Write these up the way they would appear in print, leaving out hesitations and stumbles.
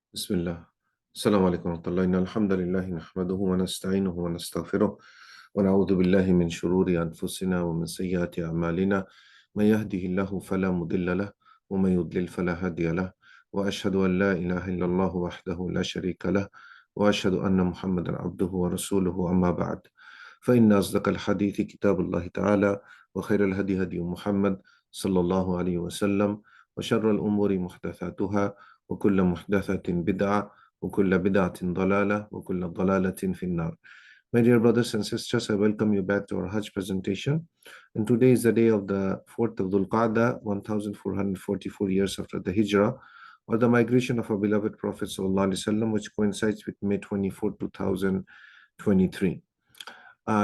بسم الله. السلام عليكم ورحمة الله. إن الحمد لله نحمده ونستعينه ونستغفره ونعوذ بالله من شرور أنفسنا ومن سيئات أعمالنا. من يهده الله فلا مضل له ومن يضلل فلا هادي له، وأشهد أن لا إله إلا الله وحده لا شريك له، وأشهد أن محمدا عبده ورسوله. أما بعد، فإن أصدق الحديث كتاب الله تعالى، وخير الهدي هدي محمد صلى الله عليه وسلم، وشر الأمور محدثاتها، وكل محدثة بدعة، وكل بدعة ضلالة، وكل ضلالة في النار. My dear brothers and sisters, I welcome you back to our Hajj presentation. And today is the day of the 4th of Dhul Qa'dah, 1444 years after the Hijrah, or the migration of our beloved Prophet ﷺ, which coincides with May 24, 2023.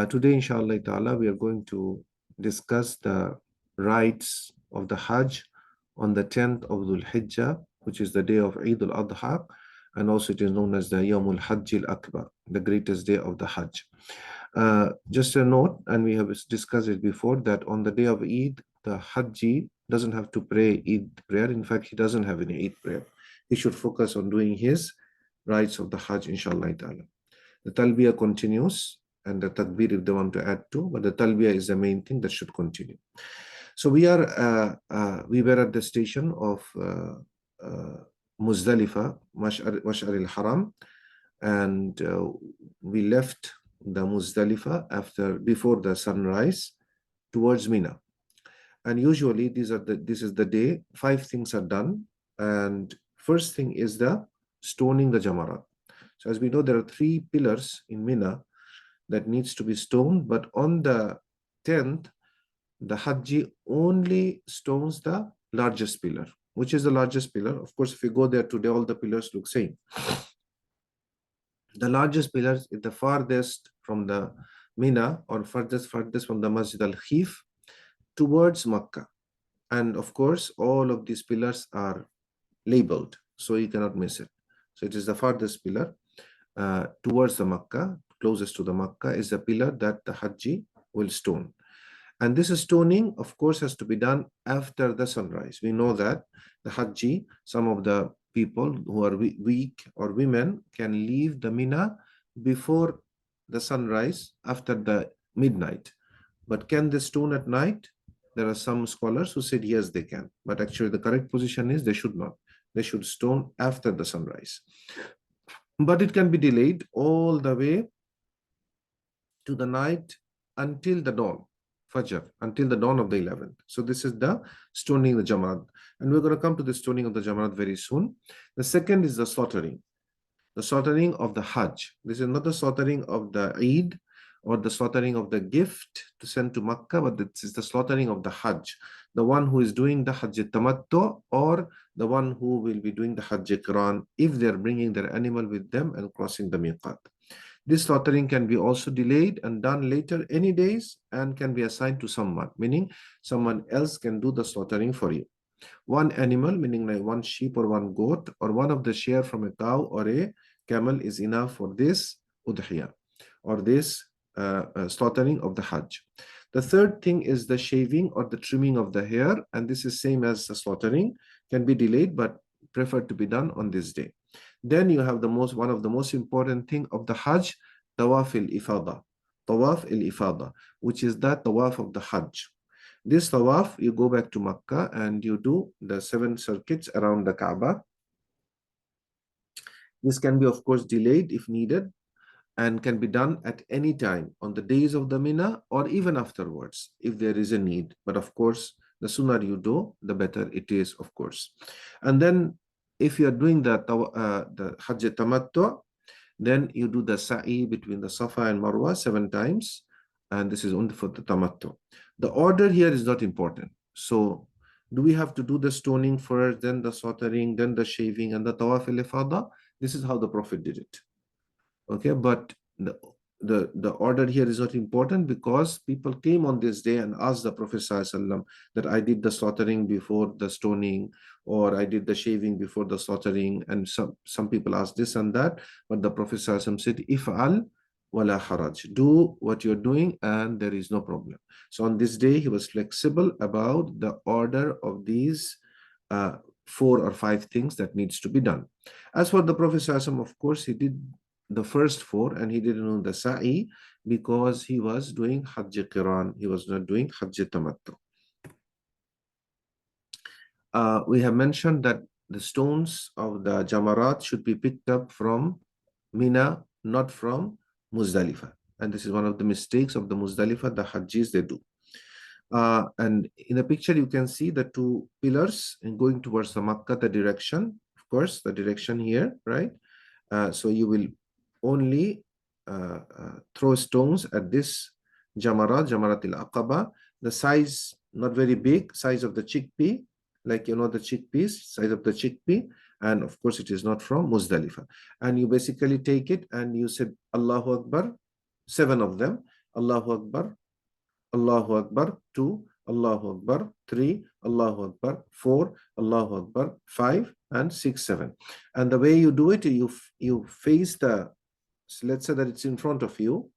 Today, inshallah ta'ala, we are going to discuss the rites of the Hajj on the 10th of Dhul Hijjah, which is the day of Eid al-Adha, and also it is known as the Yawmul Hajj al-Akbar, the greatest day of the Hajj. Just a note, and we have discussed it before, that on the day of Eid, the Hajji doesn't have to pray Eid prayer. In fact, he doesn't have any Eid prayer. He should focus on doing his rites of the Hajj, inshallah ta'ala. The Talbiyah continues, and the Takbir if they want to add to, but the Talbiyah is the main thing that should continue. So we were at the station of Muzdalifah, Mash'ar al-Haram, and we left the Muzdalifah before the sunrise towards Mina. And usually this is the day 5 things are done, and first thing is the stoning the Jamarat. So as we know, there are 3 pillars in Mina that needs to be stoned, but on the 10th, the Hajji only stones the largest pillar. Which is the largest pillar? Of course, if you go there today, all the pillars look same. The largest pillar is the farthest from the Mina, or farthest from the Masjid al-Khif towards Makkah. And of course, all of these pillars are labeled, so you cannot miss it. So it is the farthest pillar towards the Makkah, closest to the Makkah, is the pillar that the Hajji will stone. And this stoning, of course, has to be done after the sunrise. We know that the Hajji, some of the people who are weak or women, can leave the Mina before the sunrise, after the midnight. But can they stone at night? There are some scholars who said yes, they can. But actually the correct position is they should not. They should stone after the sunrise. But it can be delayed all the way to the night until the dawn, Fajr, until the dawn of the 11th. So this is the stoning the Jamarat. And we're going to come to the stoning of the Jamarat very soon. The second is the slaughtering. The slaughtering of the Hajj. This is not the slaughtering of the Eid or the slaughtering of the gift to send to Makkah, but this is the slaughtering of the Hajj. The one who is doing the Hajj tamattu, or the one who will be doing the Hajj Quran if they're bringing their animal with them and crossing the miqat. This slaughtering can be also delayed and done later any days, and can be assigned to someone, meaning someone else can do the slaughtering for you. One animal, meaning like one sheep or one goat, or one of the share from a cow or a camel is enough for this udhiyah, or this slaughtering of the Hajj. The third thing is the shaving or the trimming of the hair, and this is same as the slaughtering, can be delayed but preferred to be done on this day. Then you have one of the most important thing of the Hajj, Tawaf Al-Ifaadah. Tawaf Al-Ifaadah, which is the Tawaf of the Hajj. This Tawaf, you go back to Makkah and you do the 7 circuits around the Kaaba. This can be, of course, delayed if needed, and can be done at any time on the days of the Mina, or even afterwards if there is a need. But of course, the sooner you do, the better it is, of course. And then if you are doing the Hajj tamattu, then you do the Saee between the Safa and Marwa 7 times, and this is only for the tamattu. The order here is not important. So do we have to do the stoning first, then the slaughtering, then the shaving, and the Tawaf Al-Ifaadah? This is how the Prophet did it. Okay, but the order here is not important, because people came on this day and asked the Prophet ﷺ that I did the slaughtering before the stoning, or I did the shaving before the slaughtering, and some people asked this and that, but the Prophet ﷺ said, If'al wala haraj, do what you're doing and there is no problem. So on this day he was flexible about the order of these 4 or 5 things that needs to be done. As for the Prophet ﷺ, of course, he did the first 4 and he didn't know the Saee because he was doing Hajj Qiran. He was not doing Hajj Tamattu. We have mentioned that the stones of the Jamarat should be picked up from Mina, not from Muzdalifah. And this is one of the mistakes of the Muzdalifah, the Hajjis they do. And in the picture, you can see the 2 pillars and going towards the Makkah, the direction, of course, the direction here, right? So you will only throw stones at this Jamarat al-Aqaba. The size, not very big, size of the chickpea, like you know the chickpeas, size of the chickpea. And of course, it is not from Muzdalifah. And you basically take it and you said Allahu Akbar, 7 of them. Allahu Akbar, Allahu Akbar, 2, Allahu Akbar, 3, Allahu Akbar, 4, Allahu Akbar, 5, and 6, 7. And the way you do it, you face the, so let's say that it's in front of you.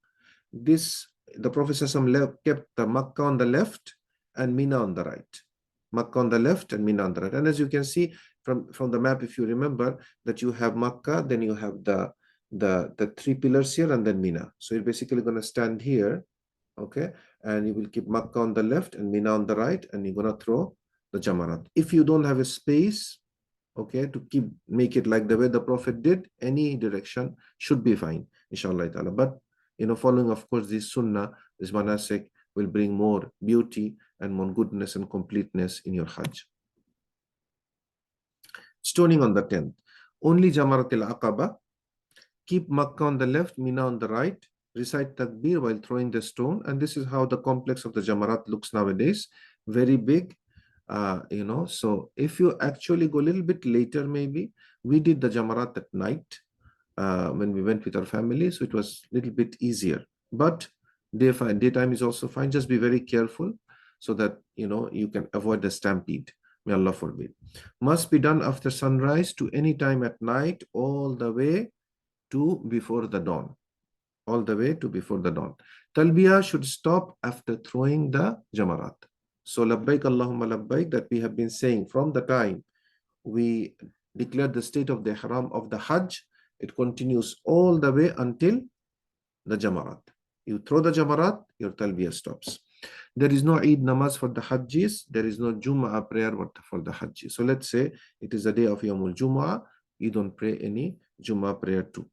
This, the Prophet ﷺ kept the Makkah on the left and Mina on the right. Makkah on the left and Mina on the right. And as you can see from the map, if you remember that you have Makkah, then you have the 3 pillars here and then Mina. So you're basically going to stand here, okay, and you will keep Makkah on the left and Mina on the right, and you're going to throw the Jamarat. If you don't have a space, okay, to make it like the way the Prophet did, any direction should be fine, inshallah ta'ala. But you know, following of course this sunnah, this manasik will bring more beauty and more goodness and completeness in your Hajj. Stoning on the 10th, only Jamarat al-Aqaba. Keep Makkah on the left, Mina on the right. Recite Takbir while throwing the stone. And this is how the complex of the Jamarat looks nowadays. Very big, you know. So if you actually go a little bit later, maybe, we did the Jamarat at night when we went with our family. So it was a little bit easier. But daytime is also fine. Just be very careful so that, you know, you can avoid the stampede. May Allah forbid. Must be done after sunrise to any time at night, all the way to before the dawn. All the way to before the dawn. Talbiyah should stop after throwing the Jamarat. So labbaik Allahumma labbaik that we have been saying from the time we declared the state of the Ihram of the Hajj, it continues all the way until the Jamarat. You throw the Jamarat, your Talbiyah stops. There is no Eid namaz for the Hajjis. There is no Jum'ah prayer for the Hajjis. So let's say it is the day of Yawmul Jum'ah. You don't pray any Jum'ah prayer too.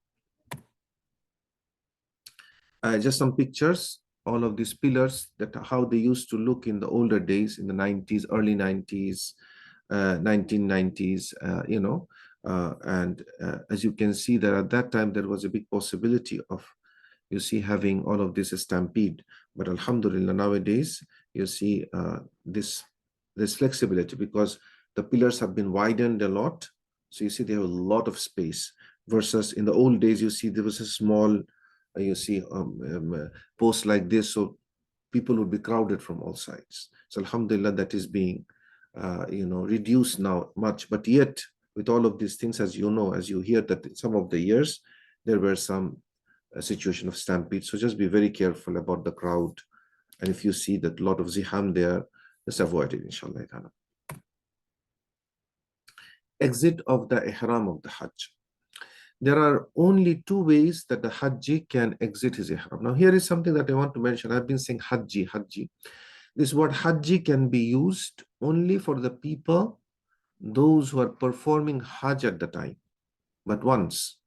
Just some pictures, all of these pillars, that how they used to look in the older days, in the 90s, early 90s, 1990s, you know. And as you can see that at that time, there was a big possibility of, you see, having all of this stampede. But alhamdulillah, nowadays, you see this flexibility because the pillars have been widened a lot. So you see they have a lot of space versus in the old days, you see there was a small, you see posts like this. So people would be crowded from all sides. So alhamdulillah, that is being, you know, reduced now much. But yet, with all of these things, as you know, as you hear that some of the years, there were some situation of stampede. So just be very careful about the crowd. And if you see that a lot of ziham there, just avoid it, inshallah. Exit of the Ihram of the Hajj. There are only 2 ways that the Hajji can exit his Ihram. Now here is something that I want to mention. I've been saying Hajji. This word Hajji can be used only for the people, those who are performing Hajj at the time. But once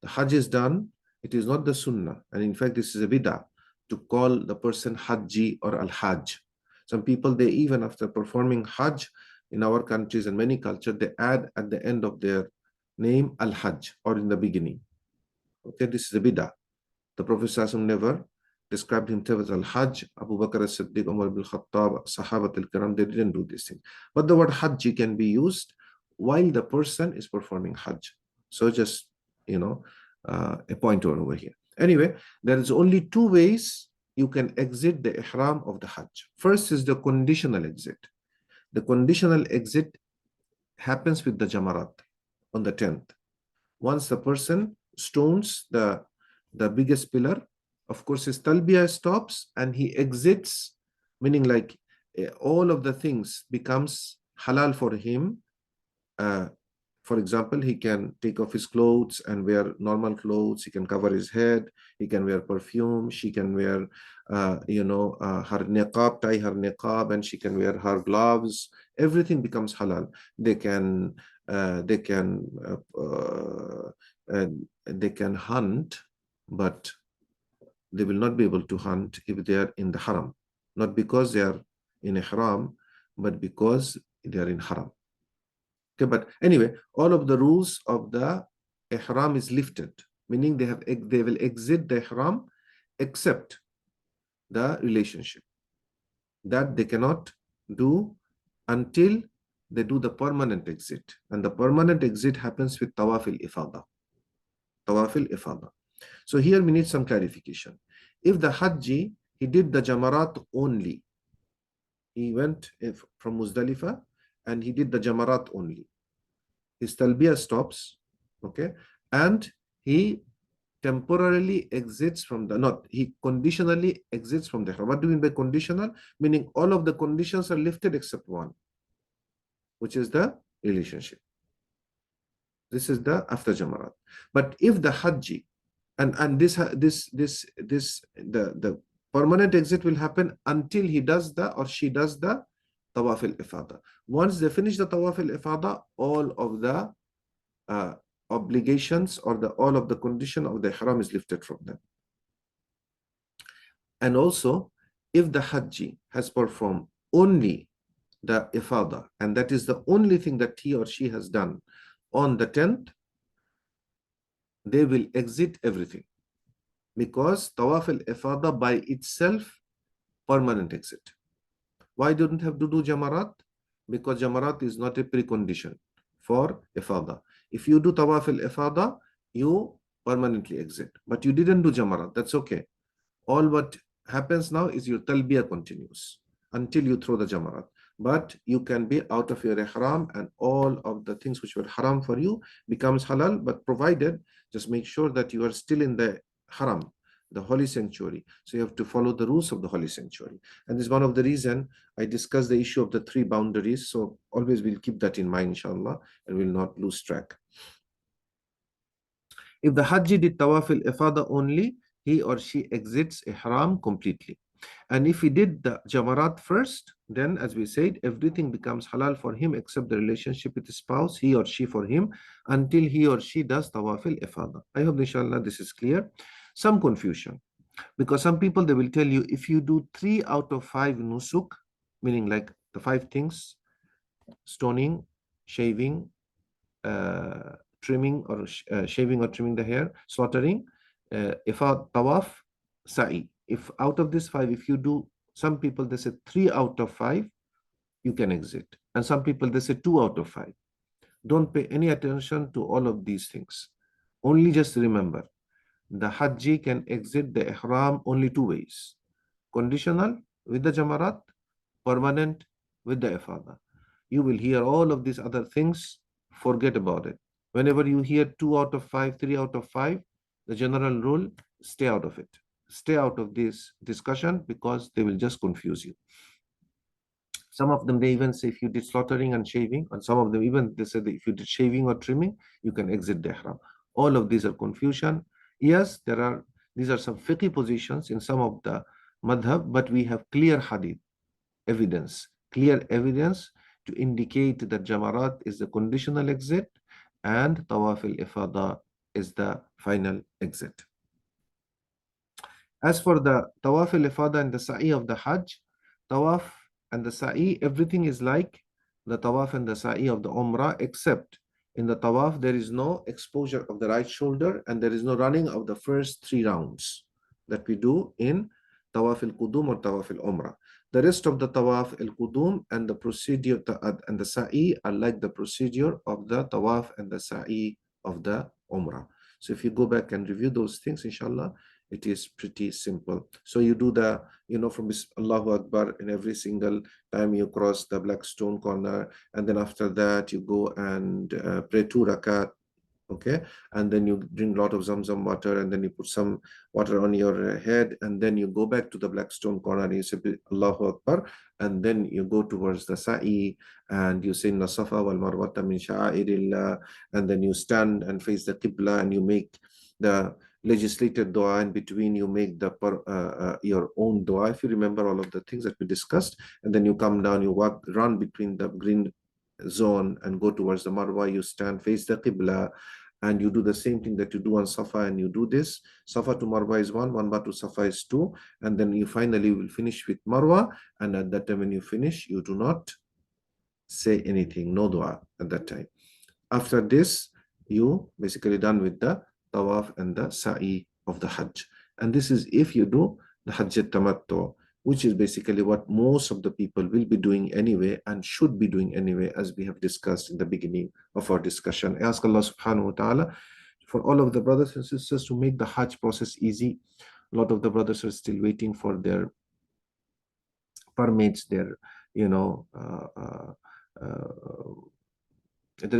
the Hajj is done, it is not the Sunnah. And in fact, this is a bid'ah to call the person Hajji or Al-Hajj. Some people, they even after performing Hajj in our countries and many cultures, they add at the end of their name Al-Hajj or in the beginning. Okay, this is a bid'ah. The Prophet ﷺ never described himself as Al-Hajj. Abu Bakr as-Siddiq, Umar ibn Khattab, Sahabat al-Kiram, they didn't do this thing. But the word Hajji can be used while the person is performing Hajj. So just, you know, a pointer over here. Anyway, there is only 2 ways you can exit the Ihram of the Hajj. First is the conditional exit. The conditional exit happens with the Jamarat on the 10th. Once the person stones the biggest pillar, of course his talbiyah stops and he exits, meaning like all of the things becomes halal for him for example, he can take off his clothes and wear normal clothes. He can cover his head. He can wear perfume. She can wear, her niqab, tie her niqab, and she can wear her gloves. Everything becomes halal. They can, they can, they can hunt, but they will not be able to hunt if they are in the haram. Not because they are in ihram, but because they are in haram. Okay, but anyway, all of the rules of the ihram is lifted, meaning they will exit the ihram except the relationship. That they cannot do until they do the permanent exit. And the permanent exit happens with Tawaf Al-Ifaadah. Tawaf Al-Ifaadah. So here we need some clarification. If the Hajji, he did the Jamarat only. He went from Muzdalifah and he did the Jamarat only. His talbiyah stops, okay, and he temporarily exits from the, not, he conditionally exits from the ihram. What do you mean by conditional? Meaning all of the conditions are lifted except one, which is the relationship. This is the after Jamarat. But if the Hajji, and the permanent exit will happen until he does the, or she does the Tawaf Al-Ifaadah. Once they finish the Tawaf Al-Ifaadah, all of the obligations or all of the condition of the ihram is lifted from them. And also, if the Hajji has performed only the Ifaadah, and that is the only thing that he or she has done on the 10th, they will exit everything, because Tawaf Al-Ifaadah by itself, permanent exit. Why don't have to do Jamarat? Because Jamarat is not a precondition for Ifaadah. If you do Tawaf Al-Ifaadah, you permanently exit. But you didn't do Jamarat, that's okay. All what happens now is your talbiyah continues until you throw the Jamarat. But you can be out of your ihram, and all of the things which were haram for you becomes halal, but provided, just make sure that you are still in the haram, the holy sanctuary. So you have to follow the rules of the holy sanctuary. And this is one of the reasons I discussed the issue of the 3 boundaries. So always we'll keep that in mind, inshallah, and we'll not lose track. If the Hajji did Tawaf Al-Ifaadah only, he or she exits ihram completely. And if he did the Jamarat first, then as we said, everything becomes halal for him except the relationship with his spouse, he or she for him, until he or she does Tawaf Al-Ifaadah. I hope, inshallah, this is clear. Some confusion, because some people, they will tell you, if you do 3 out of 5 nusuk, meaning like the 5 things, stoning, shaving, trimming or shaving or trimming the hair, slaughtering, tawaf, sa'i. If out of this 5, if you do, some people they say 3 out of 5, you can exit. And some people they say 2 out of 5. Don't pay any attention to all of these things. Only just remember, the Hajji can exit the ihram only 2 ways. Conditional with the Jamarat, permanent with the Ifaadah. You will hear all of these other things, forget about it. Whenever you hear 2 out of 5, 3 out of 5, the general rule, stay out of it. Stay out of this discussion, because they will just confuse you. Some of them, they even say if you did slaughtering and shaving, and some of them even they say that if you did shaving or trimming, you can exit the ihram. All of these are confusion. Yes, these are some fiqh positions in some of the madhab, but we have clear hadith evidence, to indicate that Jamarat is the conditional exit and Tawaf Al-Ifaadah is the final exit. As for the Tawaf Al-Ifaadah and the Sa'i of the Hajj, Tawaf and the Sa'i, everything is like the Tawaf and the Sa'i of the Umrah, except in the Tawaf, there is no exposure of the right shoulder and there is no running of the first 3 rounds that we do in Tawaf Al-Qudum or Tawaf Al-Umrah. The rest of the Tawaf Al-Qudum and the procedure and the Sa'i are like the procedure of the Tawaf and the Sa'i of the Umrah. So if you go back and review those things, inshallah, it is pretty simple. So you do the, from Allahu Akbar in every single time you cross the black stone corner, and then after that you go and pray 2 rakat, Okay, and then you drink a lot of Zamzam water, and then you put some water on your head, and then you go back to the black stone corner and you say Allahu Akbar, and then you go towards the Saee and you say Inna Safa wal Marwata min sha'airillah, and then you stand and face the Qibla and you make the legislated dua, in between you make the your own dua, if you remember all of the things that we discussed, and then you come down, you walk, run between the green zone and go towards the Marwa, you stand, face the Qibla, and you do the same thing that you do on Safa, and you do this. Safa to Marwa is one, Marwa to Safa is two, and then you finally will finish with Marwa, and at that time when you finish, you do not say anything, no dua at that time. After this, you basically done with the Tawaf and the Sa'i of the Hajj. And this is if you do the Hajj tamattu, which is basically what most of the people will be doing anyway and should be doing anyway, as we have discussed in the beginning of our discussion. I ask Allah subhanahu wa ta'ala for all of the brothers and sisters to make the Hajj process easy. A lot of the brothers are still waiting for their permits, their, they're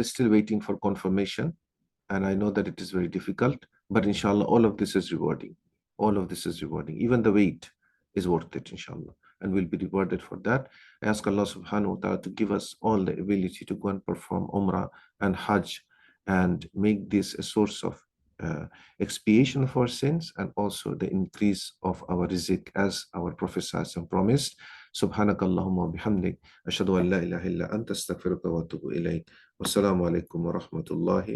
still waiting for confirmation. And I know that it is very difficult, but inshallah, all of this is rewarding. All of this is rewarding. Even the wait is worth it, inshallah, and we'll be rewarded for that. I ask Allah subhanahu wa ta'ala to give us all the ability to go and perform Umrah and Hajj and make this a source of expiation of our sins and also the increase of our rizq, as our Prophet ﷺ promised. Subhanaka Allahumma bihamdik. Ashhadu an la ilaha illa anta astaghfiruka wa atubu ilayk. Wassalamu alaikum wa rahmatullahi wa